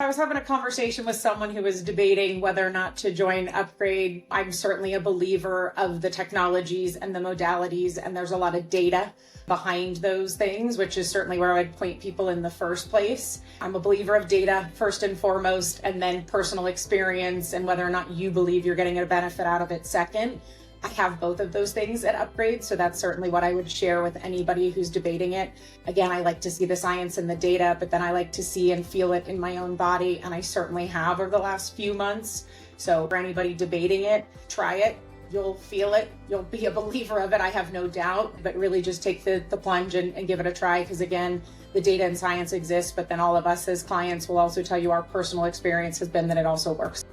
was having a conversation with someone who was debating whether or not to join Upgrade. I'm certainly a believer of the technologies and the modalities, and there's a lot of data behind those things, which is certainly where I'd point people in the first place. I'm a believer of data first and foremost, and then personal experience and whether or not you believe you're getting a benefit out of it second. I have both of those things at Upgrade, so that's certainly what I would share with anybody who's debating it. Again, I like to see the science and the data, but then I like to see and feel it in my own body, and I certainly have over the last few months. So for anybody debating it, try it. You'll feel it. You'll be a believer of it, I have no doubt, but really just take the plunge and give it a try, because again, the data and science exists, but then all of us as clients will also tell you our personal experience has been that it also works.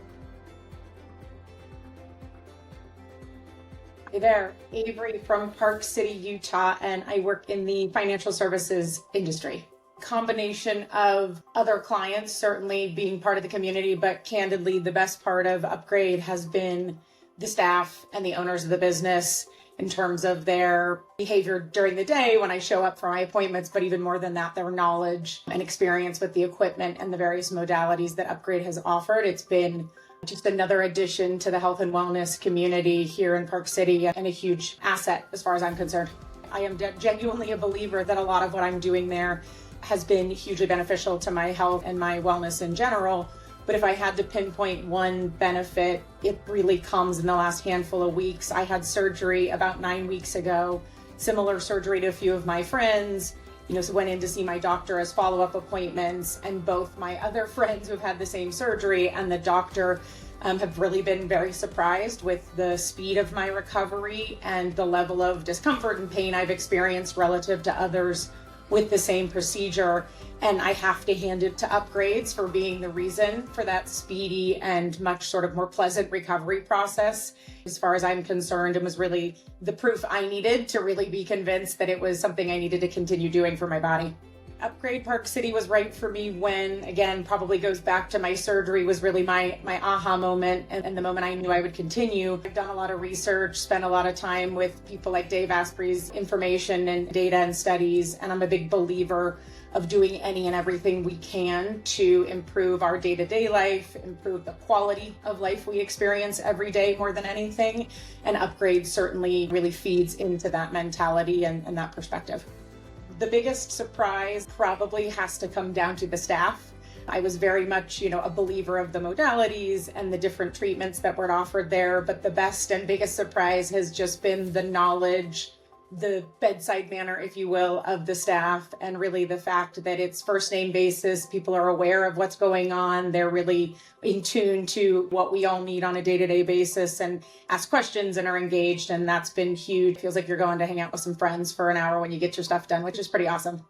Hey there, Avery from Park City, Utah, and I work in the financial services industry. Combination of other clients certainly being part of the community, but candidly, the best part of Upgrade has been the staff and the owners of the business in terms of their behavior during the day when I show up for my appointments, but even more than that, their knowledge and experience with the equipment and the various modalities that Upgrade has offered. It's been just another addition to the health and wellness community here in Park City and a huge asset as far as I'm concerned. I am genuinely a believer that a lot of what I'm doing there has been hugely beneficial to my health and my wellness in general. But if I had to pinpoint one benefit, it really comes in the last handful of weeks. I had surgery about 9 weeks ago, similar surgery to a few of my friends. So went in to see my doctor as follow-up appointments, and both my other friends who've had the same surgery and the doctor have really been very surprised with the speed of my recovery and the level of discomfort and pain I've experienced relative to others with the same procedure. And I have to hand it to Upgrades for being the reason for that speedy and much sort of more pleasant recovery process, as far as I'm concerned, and was really the proof I needed to really be convinced that it was something I needed to continue doing for my body. Upgrade Park City was right for me when, again, probably goes back to my surgery, was really my aha moment and the moment I knew I would continue. I've done a lot of research, spent a lot of time with people like Dave Asprey's information and data and studies, and I'm a big believer of doing any and everything we can to improve our day-to-day life, improve the quality of life we experience every day more than anything, and Upgrade certainly really feeds into that mentality and that perspective. The biggest surprise probably has to come down to the staff. I was very much, a believer of the modalities and the different treatments that were offered there, but the best and biggest surprise has just been the knowledge, the bedside manner, if you will, of the staff, and really the fact that it's first name basis. People are aware of what's going on. They're really in tune to what we all need on a day-to-day basis and ask questions and are engaged. And that's been huge. Feels like you're going to hang out with some friends for an hour when you get your stuff done, which is pretty awesome.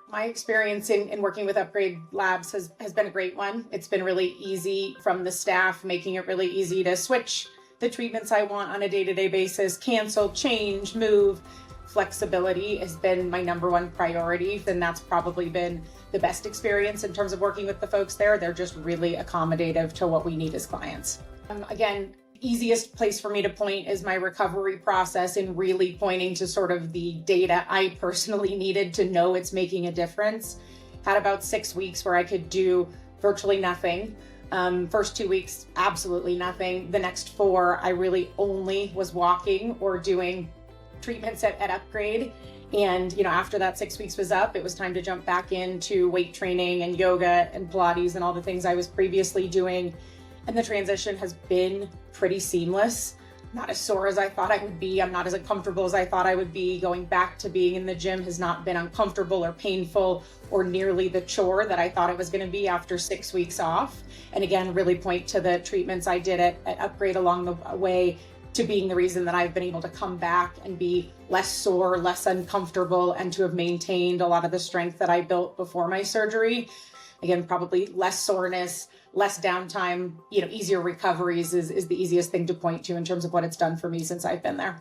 My experience in working with Upgrade Labs has been a great one. It's been really easy from the staff, making it really easy to switch the treatments I want on a day-to-day basis, cancel, change, move. Flexibility has been my number one priority, and that's probably been the best experience in terms of working with the folks there. They're just really accommodative to what we need as clients. Again, easiest place for me to point is my recovery process, and really pointing to sort of the data I personally needed to know it's making a difference. Had about 6 weeks where I could do virtually nothing. First 2 weeks, absolutely nothing. The next 4, I really only was walking or doing treatments at Upgrade. And, after that 6 weeks was up, it was time to jump back into weight training and yoga and Pilates and all the things I was previously doing. And the transition has been pretty seamless. Not as sore as I thought I would be. I'm not as uncomfortable as I thought I would be. Going back to being in the gym has not been uncomfortable or painful or nearly the chore that I thought it was going to be after 6 weeks off. And again, really point to the treatments I did at Upgrade along the way to being the reason that I've been able to come back and be less sore, less uncomfortable, and to have maintained a lot of the strength that I built before my surgery. Again, probably less soreness, less downtime, easier recoveries is the easiest thing to point to in terms of what it's done for me since I've been there.